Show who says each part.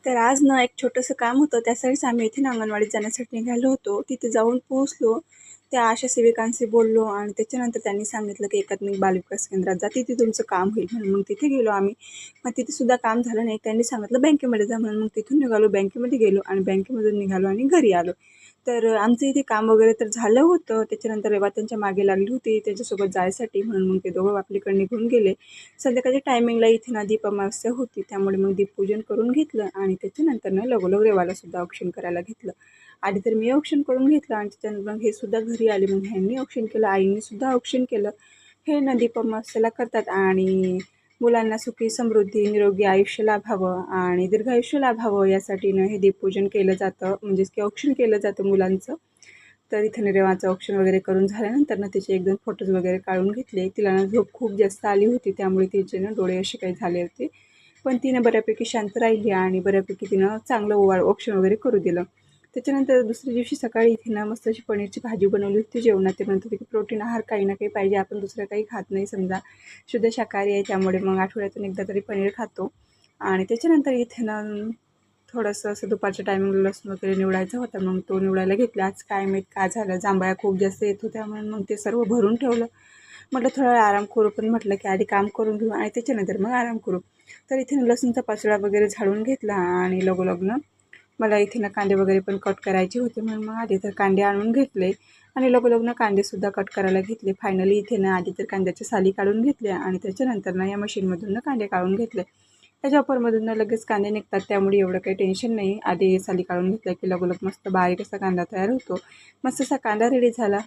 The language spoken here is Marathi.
Speaker 1: तर आज ना एक छोटंसं काम होतं, त्यासाठीच आम्ही इथे ना अंगणवाडीत जाण्यासाठी निघालो होतो. तिथे जाऊन पोहोचलो. त्या आशा सेविकांशी बोललो आणि त्याच्यानंतर त्यांनी सांगितलं, की एकात्मिक बालविकास केंद्रात जा, तिथे तुमचं काम होईल म्हणून. मग तिथे गेलो आम्ही. मग तिथे सुद्धा काम झालं नाही. त्यांनी सांगितलं बँकेमध्ये जा म्हणून. मग तिथून निघालो, बँकेमध्ये गेलो आणि बँकेमधून निघालो आणि घरी आलो. तर आमचं इथे काम वगैरे तर झालं होतं. त्याच्यानंतर रेवा त्यांच्या मागे लागली होती त्याच्यासोबत जायसाठी, म्हणून मग ते दोघं आपलीकडे निघून गेले. संध्याकाळच्या टायमिंगला इथे ना दीप अमावस्या होती, त्यामुळे मग दीपपूजन करून घेतलं आणि त्याच्यानंतर ना लगोलग रेवालासुद्धा औक्षण करायला घेतलं. आधी तर मी औक्षण करून घेतलं आणि त्याच्यानंतर मग हे सुद्धा घरी आले. मग ह्यांनी औक्षण केलं, आईंनीसुद्धा औक्षण केलं. हे ना दीप अमावस्येला करतात आणि मुलांना सुखी, समृद्धी, निरोगी आयुष्य लाभावं आणि दीर्घायुष्य लाभावं यासाठी ना हे दीपपूजन केलं जातं, म्हणजेच की औक्षण केलं जातं मुलांचं. तर इथे रेवाचं औक्षण वगैरे करून झाल्यानंतर ना तिचे 1-2 फोटोज वगैरे काढून घेतले. तिला ना झोप खूप जास्त आली होती, त्यामुळे तिचे ना डोळे असे काही झाले होते. पण तिनं बऱ्यापैकी शांत राहिली आणि बऱ्यापैकी तिनं चांगलं औक्षण वगैरे करू दिलं. त्याच्यानंतर दुसऱ्या दिवशी सकाळी इथे ना मस्त अशी पनीरची भाजी बनवली होती जेवणात. ते म्हणत होते की प्रोटीन आहार काही ना काही पाहिजे, आपण दुसरं काही खात नाही समजा, शुद्ध शाकाहारी आहे, त्यामुळे मग आठवड्यातून एकदा तरी पनीर खातो. आणि त्याच्यानंतर इथे ना थोडंसं असं दुपारच्या टायमिंगला लसूण वगैरे निवडायचा होता, मग तो निवडायला घेतला. आज काय माहीत काय झालं, जांभळ्या खूप जास्त येत होत्या म्हणून मग ते सर्व भरून ठेवलं. म्हटलं थोडा वेळ आराम करू, पण म्हटलं की आधी काम करून घेऊ आणि त्याच्यानंतर मग आराम करू. तर इथे लसूणचा पाचोळा वगैरे झाडून घेतला आणि लगोलग मला इथे ना कांदे वगैरे पण कट करायचे होते, म्हणून मग आधी तर कांदे आणून घेतले आणि लगोलग कांदेसुद्धा कट करायला घेतले. फायनली इथे ना आधी तर कांद्याच्या साली काढून घेतल्या आणि त्याच्यानंतर ना या मशीनमधून कांदे काढून घेतले. त्या चॉपरमधून लगेच कांदे निघतात, त्यामुळे एवढं काही टेन्शन नाही. आधी साली काढून घेतलं की लगोलग मस्त बारीक असा कांदा तयार होतो. मस्त असा कांदा रेडी झाला.